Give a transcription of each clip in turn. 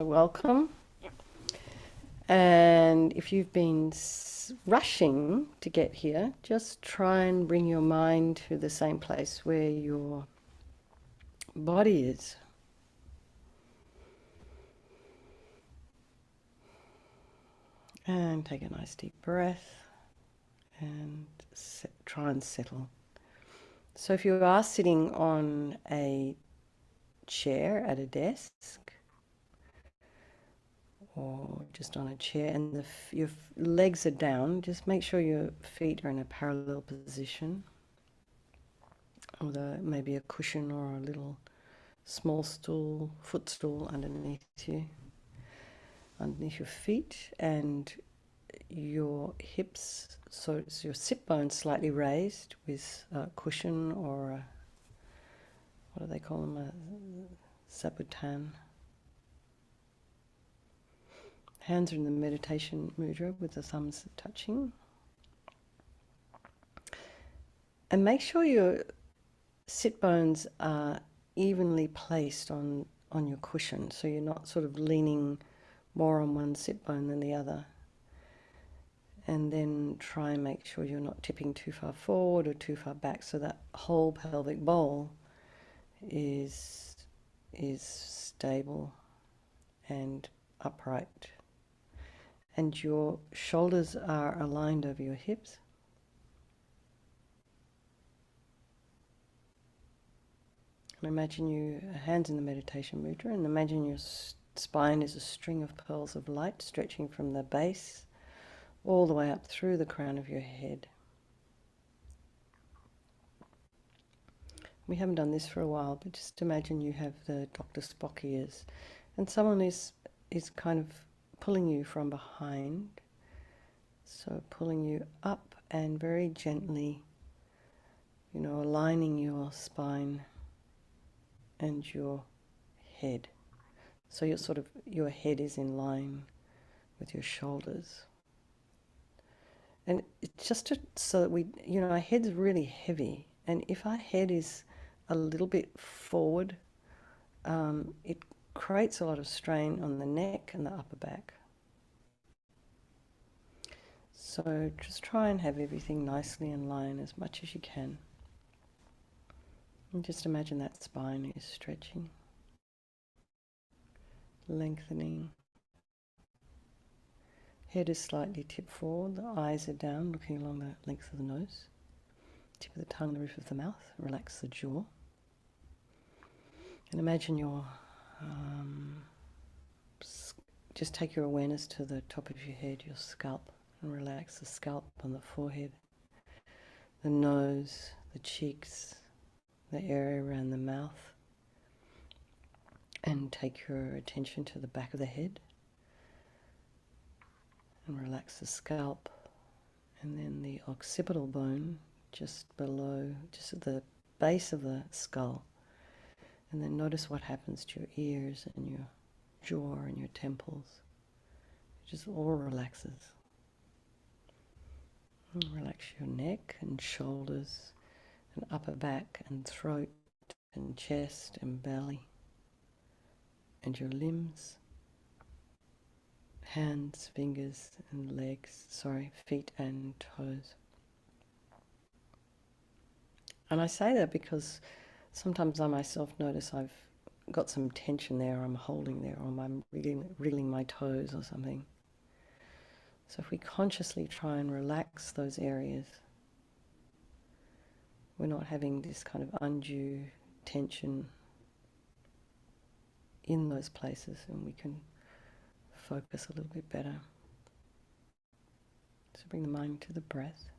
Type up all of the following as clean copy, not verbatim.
welcome. And if you've been rushing to get here, just try and bring your mind to the same place where your body is. And take a nice deep breath and try and settle. So if you are sitting on a chair at a desk or just on a chair and your legs are down, just make sure your feet are in a parallel position, or maybe a cushion or a little small stool, footstool underneath you, underneath your feet, and your hips, so it's your sit bone slightly raised with a cushion or a, what do they call them, a zabutan. Hands are in the meditation mudra with the thumbs touching. And make sure your sit bones are evenly placed on your cushion, so you're not sort of leaning more on one sit bone than the other. And then try and make sure you're not tipping too far forward or too far back, so that whole pelvic bowl is stable and upright. And your shoulders are aligned over your hips. And imagine your hands in the meditation mudra, and imagine your spine is a string of pearls of light stretching from the base all the way up through the crown of your head. We haven't done this for a while, but just imagine you have the Dr. Spock ears, and someone is kind of pulling you from behind. So pulling you up and very gently, aligning your spine and your head. So your head is in line with your shoulders. And it's just so that our head's really heavy, and if our head is a little bit forward, it creates a lot of strain on the neck and the upper back. So just try and have everything nicely in line as much as you can. And just imagine that spine is stretching, lengthening. Head is slightly tipped forward, the eyes are down, looking along the length of the nose. Tip of the tongue, the roof of the mouth, relax the jaw. And imagine just take your awareness to the top of your head, your scalp, and relax the scalp on the forehead, the nose, the cheeks, the area around the mouth. And take your attention to the back of the head. And relax the scalp, and then the occipital bone just below, just at the base of the skull. And then notice what happens to your ears and your jaw and your temples. It just all relaxes. And relax your neck and shoulders and upper back and throat and chest and belly and your limbs. Hands, fingers and legs, feet and toes. And I say that because sometimes I myself notice I've got some tension there, I'm holding there, or I'm wriggling my toes or something. So if we consciously try and relax those areas, we're not having this kind of undue tension in those places, and we can focus a little bit better. So bring the mind to the breath.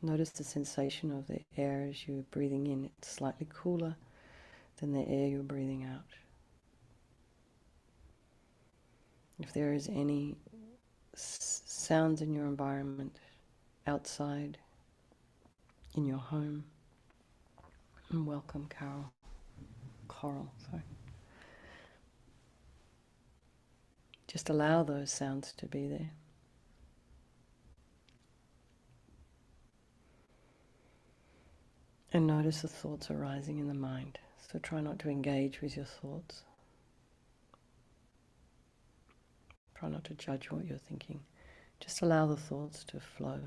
Notice the sensation of the air as you're breathing in. It's slightly cooler than the air you're breathing out. If there is any sounds in your environment, outside, in your home, and welcome Coral. Just allow those sounds to be there. And notice the thoughts arising in the mind. So try not to engage with your thoughts. Try not to judge what you're thinking. Just allow the thoughts to flow.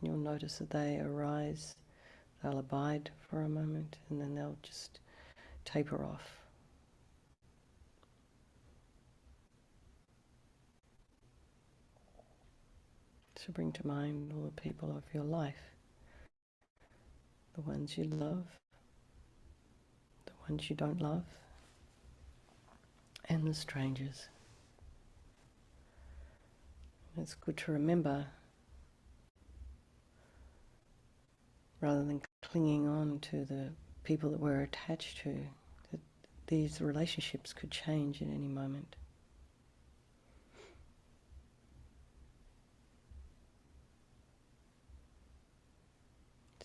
And you'll notice that they arise, they'll abide for a moment, and then they'll just taper off. So bring to mind all the people of your life, the ones you love, the ones you don't love, and the strangers. It's good to remember, rather than clinging on to the people that we're attached to, that these relationships could change at any moment.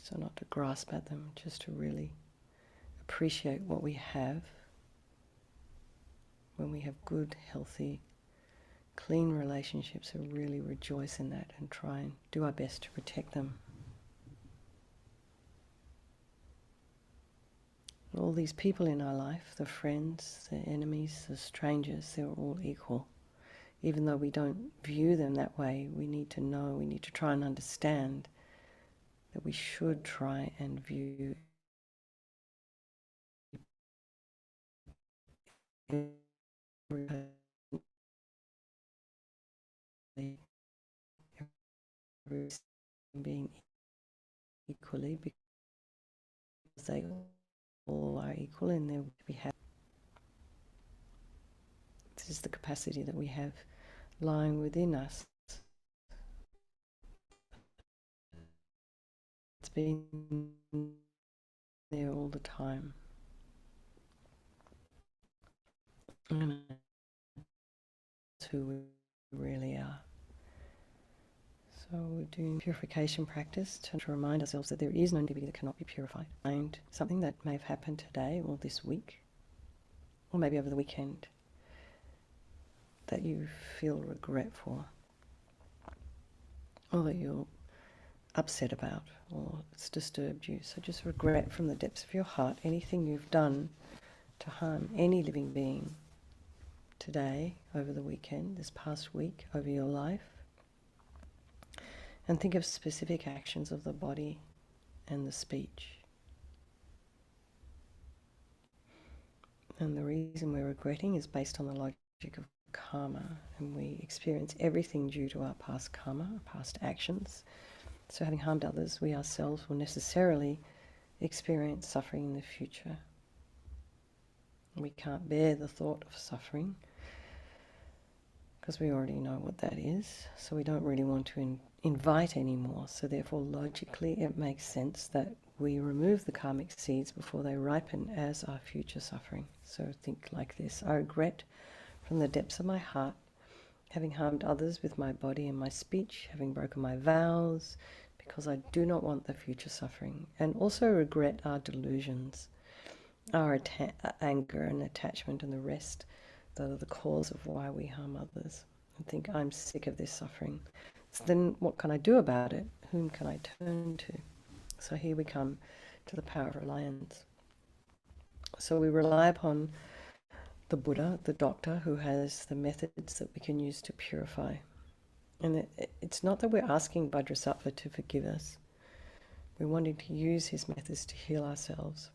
So not to grasp at them, just to really appreciate what we have. When we have good, healthy, clean relationships, to really rejoice in that and try and do our best to protect them. All these people in our life, the friends, the enemies, the strangers, they're all equal. Even though we don't view them that way, we need to know, we need to try and understand that we should try and view every being equally, because they all are equal and they're to be happy. This is the capacity that we have lying within us. It's been there all the time. And it's who we really are. So we're doing purification practice to remind ourselves that there is no negativity that cannot be purified. Find something that may have happened today or this week, or maybe over the weekend, that you feel regret for, or that you're upset about, or it's disturbed you. So just regret from the depths of your heart anything you've done to harm any living being today, over the weekend, this past week, over your life. And think of specific actions of the body and the speech. And the reason we're regretting is based on the logic of karma, and we experience everything due to our past karma, our past actions. So having harmed others, we ourselves will necessarily experience suffering in the future. We can't bear the thought of suffering because we already know what that is, so we don't really want to invite any more. So therefore, logically, it makes sense that we remove the karmic seeds before they ripen as our future suffering. So think like this: I regret from the depths of my heart having harmed others with my body and my speech, having broken my vows, because I do not want the future suffering. And also regret our delusions, our anger and attachment and the rest that are the cause of why we harm others. And think, I'm sick of this suffering. So then what can I do about it? Whom can I turn to? So here we come to the power of reliance. So we rely upon the Buddha, the doctor, who has the methods that we can use to purify. And it's not that we're asking Vajrasattva to forgive us. We're wanting to use his methods to heal ourselves.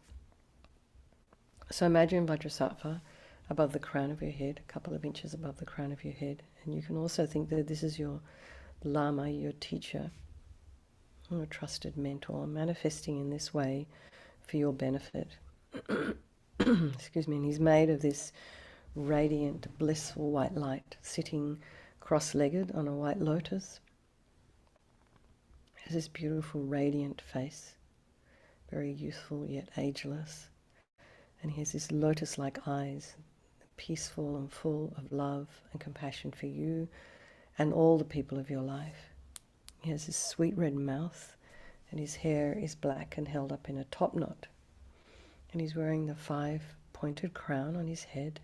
So imagine Vajrasattva above the crown of your head, a couple of inches above the crown of your head. And you can also think that this is your Lama, your teacher, or a trusted mentor, manifesting in this way for your benefit. Excuse me. And he's made of this radiant, blissful white light, sitting cross-legged on a white lotus. He has this beautiful, radiant face, very youthful yet ageless. And he has this lotus-like eyes, peaceful and full of love and compassion for you and all the people of your life. He has this sweet red mouth, and his hair is black and held up in a top knot. And he's wearing the 5-pointed crown on his head,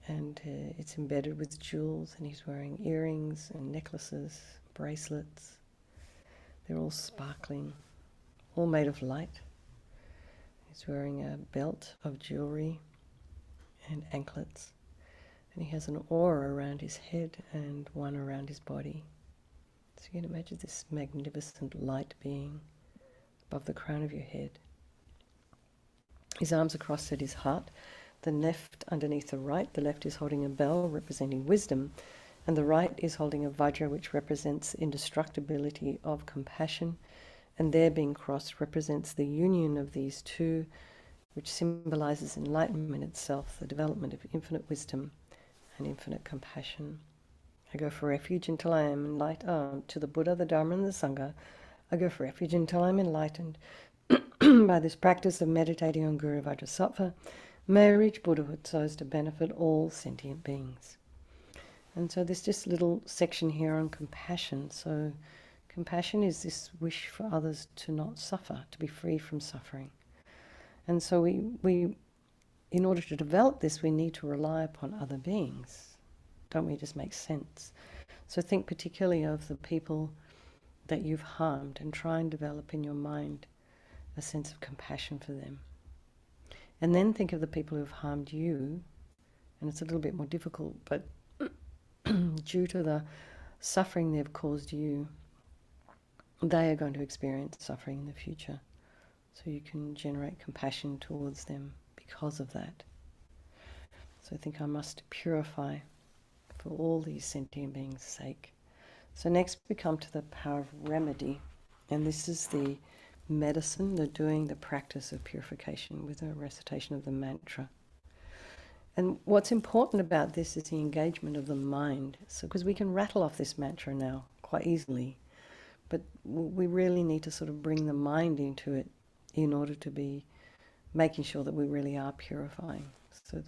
and it's embedded with jewels, and he's wearing earrings and necklaces, bracelets. They're all sparkling, all made of light. He's wearing a belt of jewelry and anklets, And he has an aura around his head and one around his body. So you can imagine this magnificent light being above the crown of your head. His arms are crossed at his heart, the left underneath the right. The left is holding a bell representing wisdom, and the right is holding a vajra which represents indestructibility of compassion, and their being crossed represents the union of these two, which symbolizes enlightenment itself, the development of infinite wisdom and infinite compassion. I go for refuge until I am enlightened. To the Buddha, the Dharma, and the Sangha, I go for refuge until I am enlightened. By this practice of meditating on Guru Vajrasattva, may I reach Buddhahood so as to benefit all sentient beings. And so there's just a little section here on compassion. So compassion is this wish for others to not suffer, to be free from suffering. And so we in order to develop this, we need to rely upon other beings. Don't we? It just makes sense. So think particularly of the people that you've harmed and try and develop in your mind a sense of compassion for them. And then think of the people who've harmed you, and it's a little bit more difficult, but due to the suffering they've caused you, they are going to experience suffering in the future. So you can generate compassion towards them because of that. So I think I must purify for all these sentient beings' sake. So next we come to the power of remedy, and this is the medicine, the practice of purification with a recitation of the mantra. And what's important about this is the engagement of the mind. So because we can rattle off this mantra now quite easily, but we really need to sort of bring the mind into it in order to be making sure that we really are purifying. So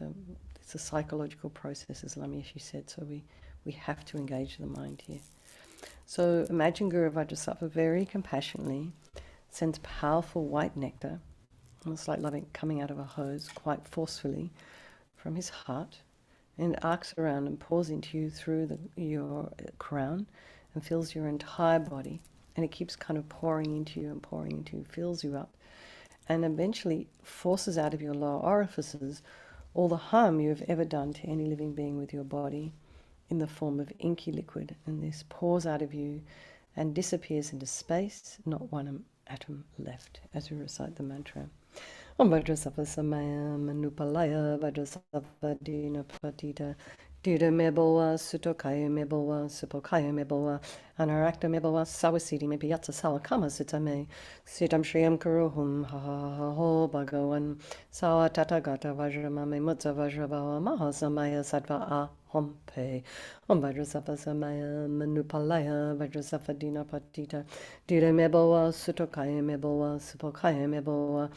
it's a psychological process, as LAMA YESHE said, so we have to engage the mind here. So imagine Guru Vajrasattva very compassionately sends powerful white nectar, almost like loving coming out of a hose, quite forcefully from his heart, and arcs around and pours into you through your crown and fills your entire body. And it keeps kind of pouring into you, fills you up, and eventually forces out of your lower orifices all the harm you have ever done to any living being with your body in the form of inky liquid. And this pours out of you and disappears into space, not one atom left, as we recite the mantra. Om Vajrasattva Samaya Manupalaya Vajrasattva Dina Patita Dida Meboa Sutokaya Meboa Supokaya Meboa Anarakta Meboa Sawasiti Mepiyatsa Sawakama Sitame Sitam Shriyam Kuruhum Ha Ha Ha Ho Bhagavan Sawa Tatagata Vajramame Mutsa Vajrabawa Mahasamaya Sattva Ahompe Om Vajrasattva Samaya Manupalaya Vajrasattva Dina Patita Dida Meboa Sutokaya Meboa Supokaya Meboa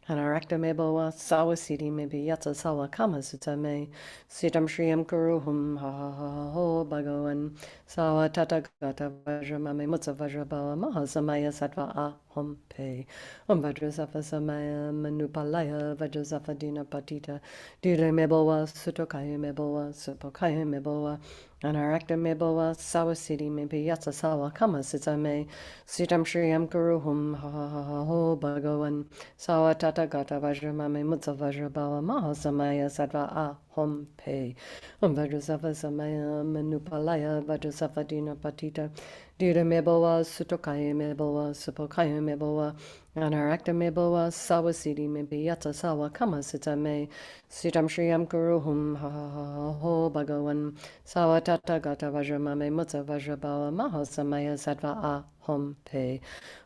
Anarakta Meboa Sawasiti Mepiyatsa Sawakama Sitame Sitam Shriyam Kuruhum Ha Ha Ha Ho Bhagavan Sawa Tatagata Vajramame Mutsa Vajrabawa Mahasamaya Sattva Ahompe Om Vajrasattva Samaya Manupalaya Vajrasattva Dina Patita Dida Meboa Sutokaya Meboa Supokaya Meboa Anarakta Meboa Sawasiti Mepiyatsa Sawakama Sitame Sitam Shriyam Kuruhum Ha Ha Ha Ho Bhagavan Sawa Tatagata Vajramame Mutsa Vajrabawa Mahasamaya Sattva Ahompe Om Vajrasattva Samaya Manupalaya Vajrasattva Dina Patita Dida Meboa Sutokaya Meboa Supokaya Meboa Anarakta Meboa Sawasiti Mepiyatsa Sawakama Sitame Sitam Shriyam Kuruhum Ha Ha Ha Ho Bhagavan Sawa Tatagata Vajramame Mutsa Vajrabawa Mahasamaya Sattva Ahompe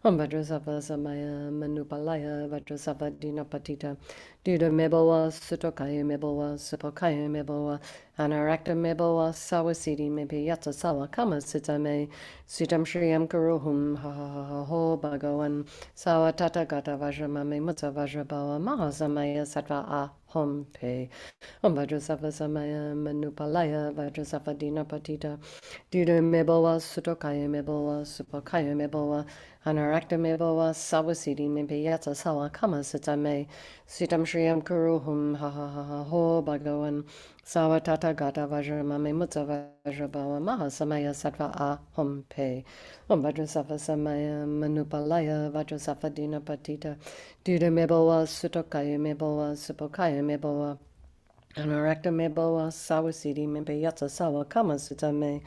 Om Vajrasattva Samaya Manupalaya Vajrasattva Dina Patita Dida Meboa Sutokaya Meboa Supokaya Meboa Anarakta Meboa Sawasiti Mepiyatsa Sawakama Sitame Sitam Shriyam Kuruhum Ha Ha Ha Ho Bhagavan Sawa Tatagata Vajramame Mutsa Vajrabawa Mahasamaya Sattva Ahompe Om Vajrasattva Samaya Manupalaya Vajrasattva Dina Patita Dida Meboa Sutokaya Meboa Supokaya Meboa Anarakta Meboa Sawasiti Mepiyatsa Sawakama Sitame Sitam Shriyam Kuruhum Ha Ha Ha Ho Bhagavan Sawa Tatagata Vajramame Mutsa Vajrabawa Mahasamaya Sattva Ahompe Om Vajrasattva Samaya Manupalaya Vajrasattva Dina Patita Dida Meboa Sutokaya Meboa Supokaya Meboa Anarakta me boa sawasidi me be yatsa sawa kama sita me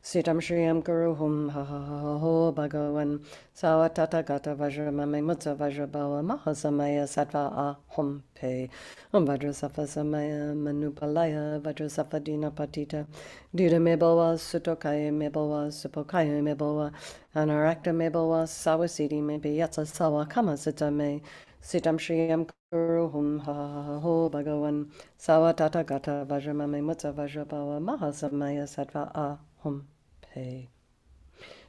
sitam shriyam guru hum ha ha ha ha ho bhagavan sawa tata gata vajra mame mutsa vajra bawa mahasamaya sattva a hum pe Vajrasattva samaya manupalaya Vajrasattva dina patita Dira me boa sutokaya me boa supokaya me boa Anarakta me boa sawasidi me be yatsa sawa kama sita me sitam shriyam guru hum ha ha ha ho bhagavan Sawa tata gata vajramame mutsa vajrabawa mahasamaya sattva a hum pe.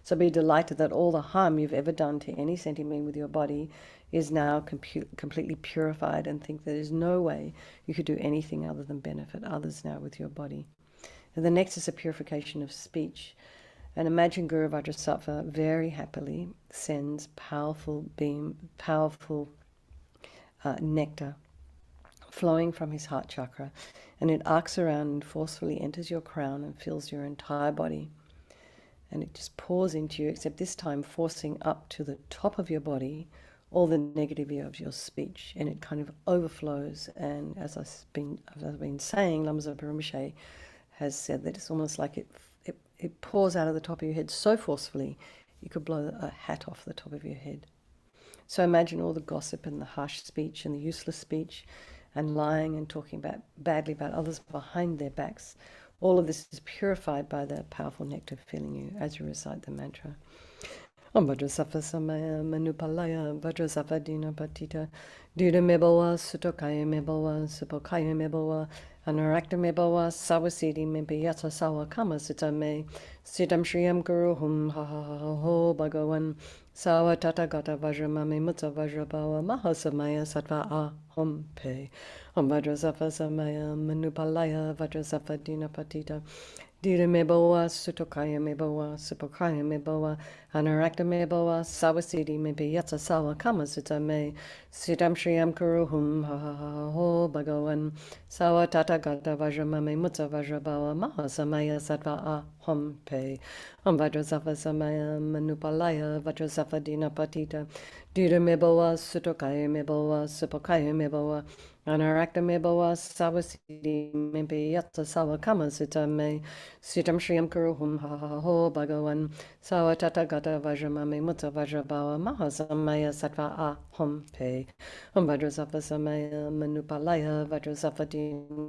So be delighted that all the harm you've ever done to any sentient being with your body is now completely purified, and think there is no way you could do anything other than benefit others now with your body. And the next is a purification of speech. And imagine Guru Vajrasattva very happily sends powerful nectar flowing from his heart chakra, and it arcs around and forcefully enters your crown and fills your entire body. And it just pours into you, except this time forcing up to the top of your body all the negativity of your speech, and it kind of overflows. And as I've been saying, Lama Rinpoche has said that it's almost like it pours out of the top of your head so forcefully you could blow a hat off the top of your head. So imagine all the gossip and the harsh speech and the useless speech and lying and talking badly about others behind their backs. All of this is purified by the powerful nectar filling you as you recite the mantra. Om Vajrasattva samaya manupalaya Vajrasattva dina patita Dira meboa sutokaya meboa supokaya meboa Anarakta meboa sawasidi mebiyata sawa kama sita me Sitam shriyam guru hum ha ha ha ho bhagavan Sawa tata gata vajramame mutsa vajrabawa mahasamaya sattva a hum pe Om Vajrasattva samaya manupalaya Vajrasattva dina patita Dira meboa sutokaya meboa supokaya meboa Anarakta meboa sawasidi mebiyata sawa kama sita me Sitam shriyam guru hum ha ha ha ho bhagavan Sawa tata gata vajramame mutsa vajrabawa mahasamaya sattva a hum pe Om Vajrasattva samaya manupalaya Vajrasattva dina patita Dira meboa sutokaya meboa supokaya meboa Anarakta meboa sawasidi mebiyata sawa kama sita me Sitam shriyam guru hum ha ha ho bhagavan Sawa tata gata vajramame mutsa vajrabawa mahasamaya sattva a hum pe Om Vajrasattva samaya manupalaya Vajrasattva dina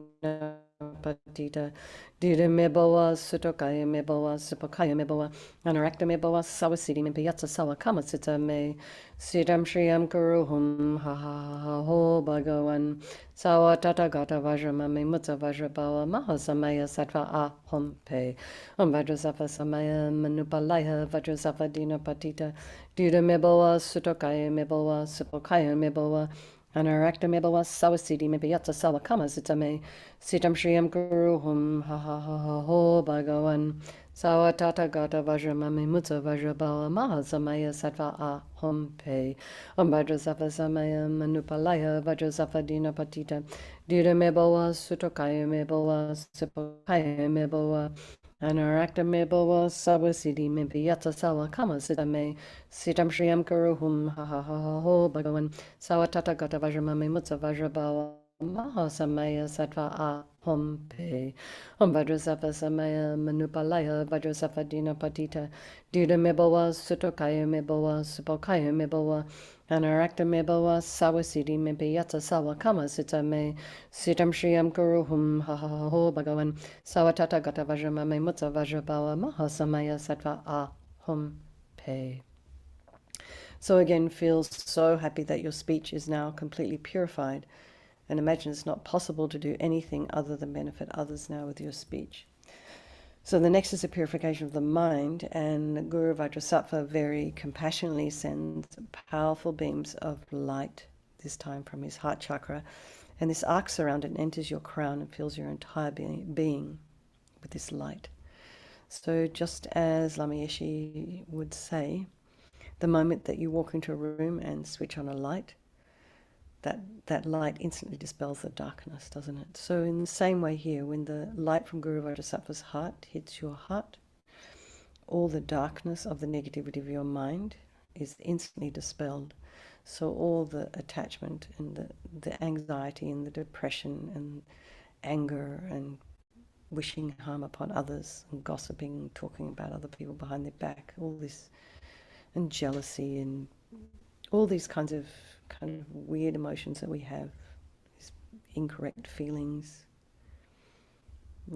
patita Dira meboa sutokaya meboa supokaya meboa Anarakta meboa sawasidi mebiyata sawa kama sita me Sitam shriyam guru hum ha ha ha ho bhagavan Sawa tata gata vajramame mutsa vajrabawa mahasamaya sattva a hum pe Om Vajrasattva samaya manupalaya Vajrasattva dina patita Dira meboa sutokaya meboa supokaya meboa Anarakta meboa sawasidi mebiyata sawa kama sita me Sitam shriyam guru hum ha ha ha ha ho bhagavan Sawa tata gata vajramame mutsa vajrabawa mahasamaya sattva a hum pe Om Vajrasattva samaya manupalaya Vajrasattva dina patita Dira meboa sutokaya meboa supokaya meboa Anarakta meboa sawasidi mebiyata sawa kama sita me Sitam shriyam guru hum ha ha ha ha ho bhagavan Sawa tata gata vajramame mutsa vajrabawa mahasamaya sattva a hum pe Om Vajrasattva samaya manupalaya Vajrasattva dina patita Dira meboa sutokaya meboa supokaya meboa Anarakta meboa sawasidi mebiyata sawa kama sita me Sitam shriyam guru hum ha ha ha ho bhagavan Sawa tata gata vajramame mutsa vajrabawa mahasamaya sattva a hum pe. So again, feel so happy that your speech is now completely purified, and imagine it's not possible to do anything other than benefit others now with your speech. So the next is a purification of the mind, and Guru Vajrasattva very compassionately sends powerful beams of light, this time from his heart chakra, and this arcs around and enters your crown and fills your entire being with this light. So just as Lama Yeshe would say, the moment that you walk into a room and switch on a light, that light instantly dispels the darkness, doesn't it? So in the same way here, when the light from Guru Vajrasattva's heart hits your heart, all the darkness of the negativity of your mind is instantly dispelled. So all the attachment and the anxiety and the depression anger and wishing harm upon others and gossiping, talking about other people behind their back, all this, and jealousy and all these kinds of kind of weird emotions that we have, these incorrect feelings,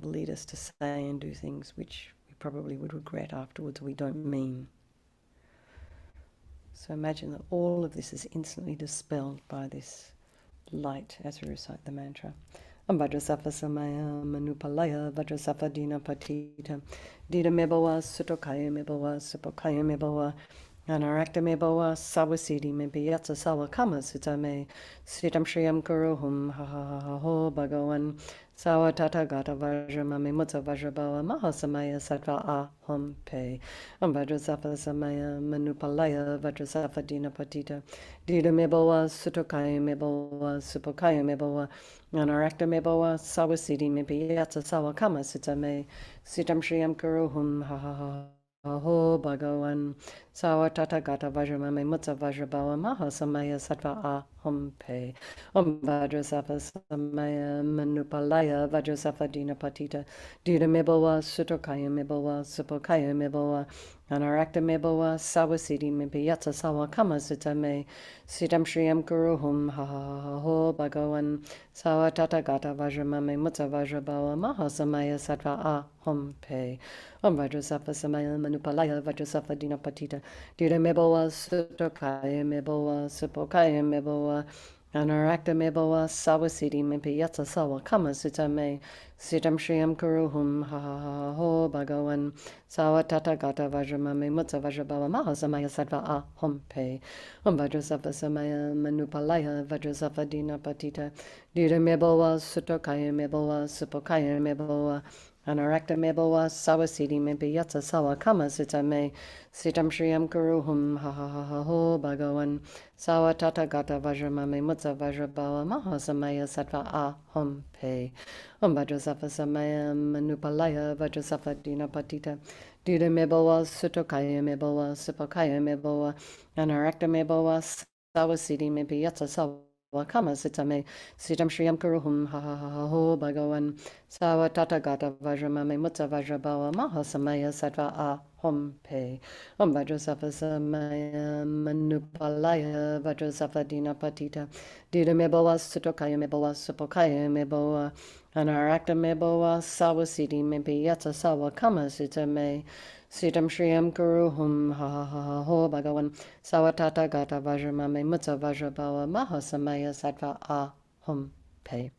lead us to say and do things which we probably would regret afterwards or we don't mean. So imagine that all of this is instantly dispelled by this light as we recite the mantra. Vajrasattva samaya manupalaya Vajrasattva dina patita dida mebawa sutokaya mebawa supokaya mebawa anarakta mebawa sawasidi mebiyatsa sawa kama sutame sitam shriyam kuruhum ha ha ha ho bhagavan sawa tata gata vajramame mutsa vajrabawa mahasamaya sattva aham pe Vajrasattva samaya manupalaya Vajrasattva dina patita dida mebawa sutokaya mebawa supokaya mebawa anarakta mebawa sawasidi mebiyatsa sawa kama sutame sitam shriyam kuruhum ha ha ha Aho Bhagavan Sawa Tata Gata Vajramame Mutsa Vajrabawa Mahasamaya Sattva Aham Pe Vajrasattva Samaya Manupalaya Vajrasattva Dina Patita Dida Mebawa Sutokaya Mebawa Supokaya Mebawa Anarakta Mebawa Sawasidi Mebiyatsa Sawa Kama Sitame Sitam Shriyam Kuruhum Ho Bhagavan Sawa Tata Gata Vajramame Mutsa Vajrabawa Mahasamaya Sattva Aham Pe Vajrasattva Samaya Manupalaya Vajrasattva Dina Patita Dida Mebawa Sutokaya Mebawa Supokaya Mebawa Anarakta Mebawa Sawasidi Mebiyatsa Sawa Kama Sitame Sitam Shriyam Kuruhum Ho Bhagavan Sawa Tata Gata Vajramame Mutsa Vajrabawa Mahasamaya Sattva Aham Pe Vajrasattva Samaya Manupalaya Vajrasattva Dina Patita Dida Mebawa Sutokaya Mebawa Supokaya Mebawa Anarakta mebawa sawasidi mebiyatsa sawa kama sitame sitam shriyam kuruhum ho bhagavan sawa tata gata vajramame mutsa vajrabawa mahasamaya sattva aham pe Vajrasattva samaya manupalaya Vajrasattva dina patita dida mebawa sutokaya mebawa supokaya mebawa anarakta mebawa sawasidi mebiyatsa sawa Kama sitame sitam shriyam kuruhum ho bhagavan sawa tata gata vajramame mutsa vajrabawa mahasamaya sattva aham pe Vajrasattva samaya manupalaya Vajrasattva dina patita dida mebawa sutokaya mebawa supokaya mebawa anarakta mebawa sawasidi mebiyatsa sawa kama sitame Sitam Shriyam Kuruhum ho Bhagavan Sawatata Gata Vajramame Mutsa Vajrabawa Mahasamaya Sattva Aham Pe.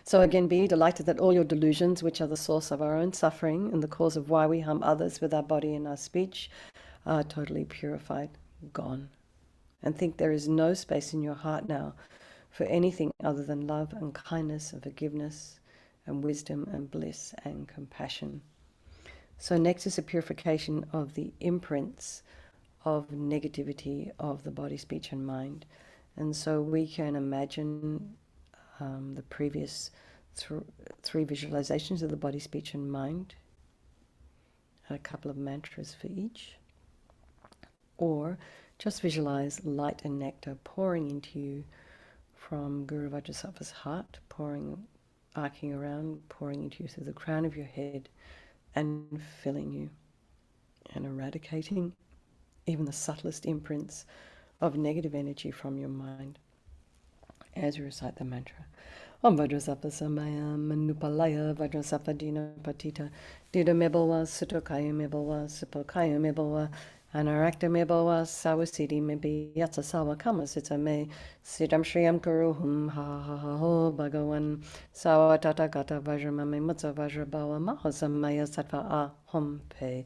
So again, be delighted that all your delusions, which are the source of our own suffering and the cause of why we harm others with our body and our speech, are totally purified, gone. And think there is no space in your heart now for anything other than love and kindness and forgiveness and wisdom and bliss and compassion. So next is a purification of the imprints of negativity of the body, speech, and mind. And so we can imagine the previous three visualizations of the body, speech, and mind, and a couple of mantras for each. Or just visualize light and nectar pouring into you from Guru Vajrasattva's heart, arcing around, pouring into you through the crown of your head, and filling you and eradicating even the subtlest imprints of negative energy from your mind as you recite the mantra. Om Vajrasattva samaya manupalaya Vajrasattva dina patita dida mebawa sutokaya mebawa supokaya mebawa anarakta mebawa sawasidi mebiyatsa sawa kama sitame sitam shriyam kuruhum ho bhagavan sawa tata gata vajramame mutsa vajrabawa mahasamaya sattva aham pe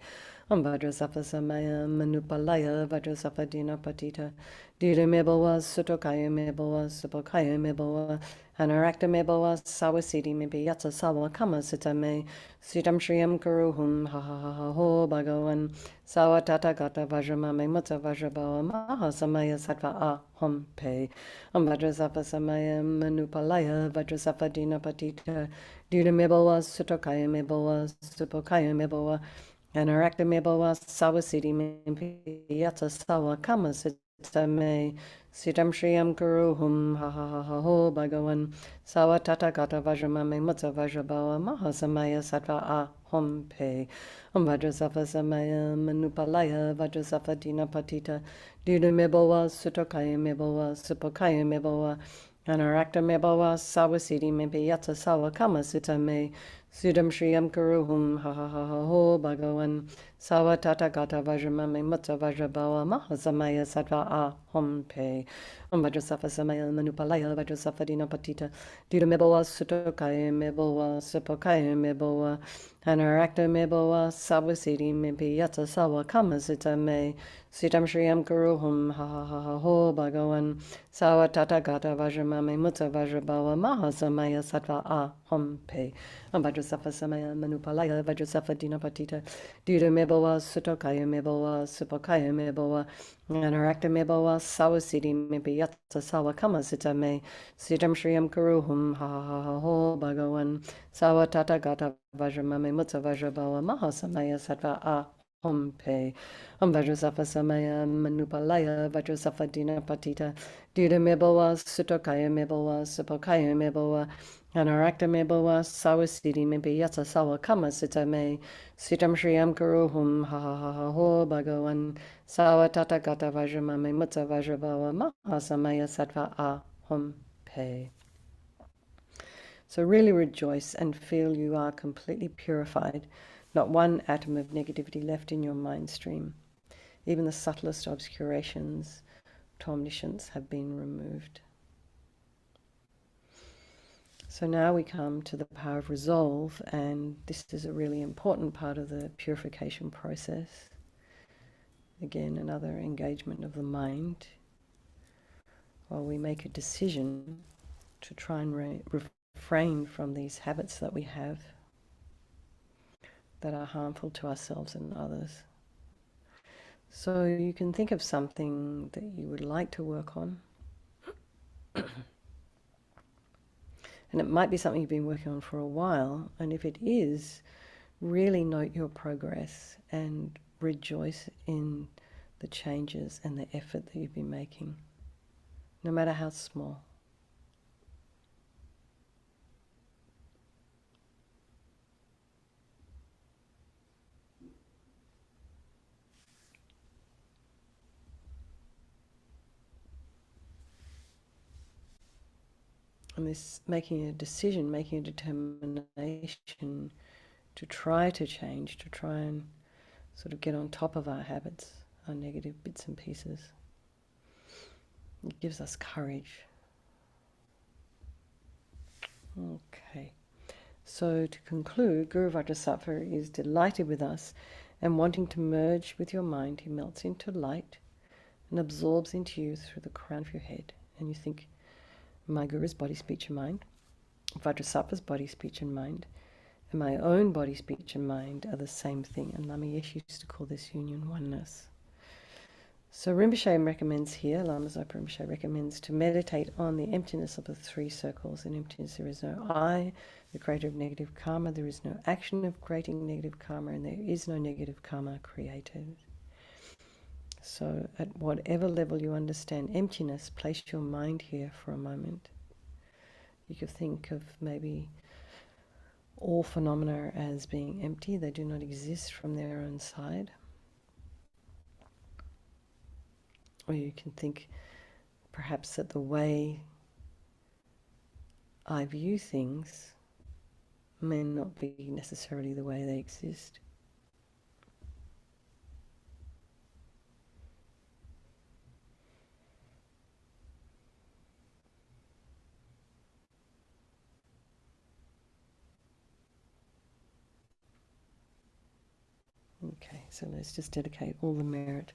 Vajrasattva samaya manupalaya Vajrasattva dina patita dida mebawa sutokaya mebawa supokaya mebawa anarakta mebawa sawasidi mebiyatsa sawa kama sitame sitam shriyam kuruhum ho bhagavan sawa tata gata vajramame mutsa vajrabawa mahasamaya sattva aham pe Vajrasattva samaya manupalaya Vajrasattva dina patita dida mebawa sutokaya mebawa supokaya mebawa anarakta mebawa sawasidi mebiyatsa sawa kama sitame Sitam Shriyam Kuruhum Ha Ha Ha Ha Ho Bhagavan Sawa Tata Gata Vajramame Mutta Vajrabawa Mahasamaya Sattva Ahom Pe Om Vajrasattva Samaya Manupalaya Vajrasattva Dina Patita Dina Mebowa Sutokaya Mebowa Supokaya Mebowa Anarakta Mebowa Sawasidi Mepe Yata Sawa Kama Sita Me Sudam Shriyam Kuruhum Ha Ha Ha Ha Ho Bhagavan Sawa Tata Gata Vajramame Mutta Vajrabawa Mahasamaya Sattva Ahom Pe Om Vajrasattva Samaya Manupalaya Vajrasattva Dina Patita Dina Mebowa Sutokaya Mebowa Supokaya Mebowa Anarakta Mebowa Sawasidi Mepe Yata Sawa Kama Sita Me Sitam Shriyam Kuruhum Ha Ha Ha Ha Ho Bhagavan Sawa Tata Gata Vajramame Mutta Vajrabawa Mahasamaya Sattva Ahom Pe Om Vajrasattva Samaya Manupalaya Vajrasattva Dina Patita Dina Mebowa Sutokaya Mebowa Supokaya Mebowa Anarakta Mebowa Sawasidi Mepe Yata Sawa Kama Sita Me Sitam Shriyam Kuruhum Ha Ha Ha Ha Ho Bhagavan Sawa Tata Gata Vajramame Mutta Vajrabawa Mahasamaya Sattva Ahom Pe Om Vajrasattva Samaya Manupalaya Vajrasattva Dina Patita Dina Mebowa Sutokaya Mebowa Supokaya Mebowa Anarakta Mebowa Sawasidi Mepe Yata Sawa Kama Sita Me Sitam Shriyam Kuruhum Ha Ha Ha Ha Ho Bhagavan Sawa Tata Gata Vajramame Mutta Vajrabawa Mahasamaya Sattva Ahom Pe. So really rejoice and feel you are completely purified. Not one atom of negativity left in your mind stream. Even the subtlest obscurations to omniscience have been removed. So now we come to the power of resolve, and this is a really important part of the purification process. Again, another engagement of the mind, while we make a decision to try and refrain from these habits that we have that are harmful to ourselves and others. So you can think of something that you would like to work on. And it might be something you've been working on for a while, and if it is, really note your progress and rejoice in the changes and the effort that you've been making, no matter how small. And this making a decision, making a determination to try to change, to try and sort of get on top of our habits, our negative bits and pieces. It gives us courage. Okay. So to conclude, Guru Vajrasattva is delighted with us and wanting to merge with your mind. He melts into light and absorbs into you through the crown of your head. And you think, my Guru's body, speech and mind, Vajrasattva's body, speech and mind, and my own body, speech and mind are the same thing. And Lama Yeshe used to call this union oneness. So Rinpoche recommends here, Lama Zopa Rinpoche recommends to meditate on the emptiness of the three circles. In emptiness there is no I, the creator of negative karma, there is no action of creating negative karma, and there is no negative karma created. So at whatever level you understand emptiness, place your mind here for a moment. You could think of maybe all phenomena as being empty. They do not exist from their own side. Or you can think perhaps that the way I view things may not be necessarily the way they exist. Okay, so let's just dedicate all the merit,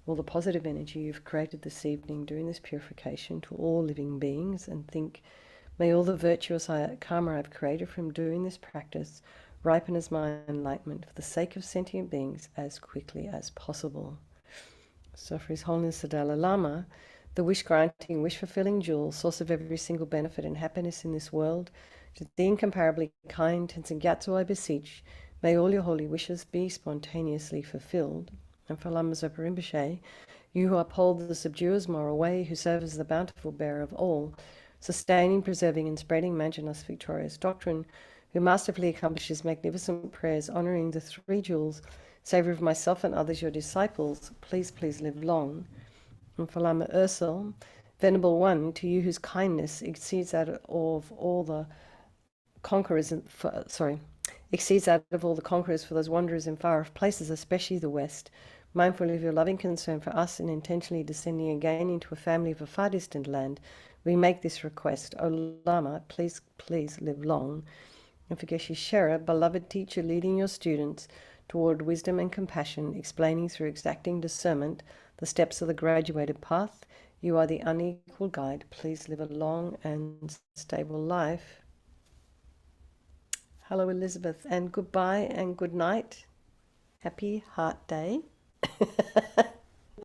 all the positive energy you've created this evening doing this purification to all living beings, and think, may all the virtuous karma I've created from doing this practice ripen as my enlightenment for the sake of sentient beings as quickly as possible. So for His Holiness the Dalai Lama, the wish-granting, wish-fulfilling jewel, source of every single benefit and happiness in this world, to the incomparably kind Tenzin Gyatso I beseech, may all your holy wishes be spontaneously fulfilled. And for Lama Zopa Rinpoche, You who uphold the subduer's moral way, who serve as the bountiful bearer of all, sustaining, preserving, and spreading Manjanos' victorious doctrine, who masterfully accomplishes magnificent prayers, honouring the three jewels, savour of myself and others, your disciples, please, please live long. And for Lama Ursel, Venerable One, to you whose kindness exceeds that of all the conquerors, exceeds that of all the conquerors for those wanderers in far-off places, especially the West, mindful of your loving concern for us and intentionally descending again into a family of a far distant land, we make this request. O Lama, please, please live long. And for Geshe Shera, beloved teacher, leading your students toward wisdom and compassion, explaining through exacting discernment the steps of the graduated path, you are the unequal guide. Please live a long and stable life. Hello, Elizabeth, and goodbye and good night. Happy Heart Day.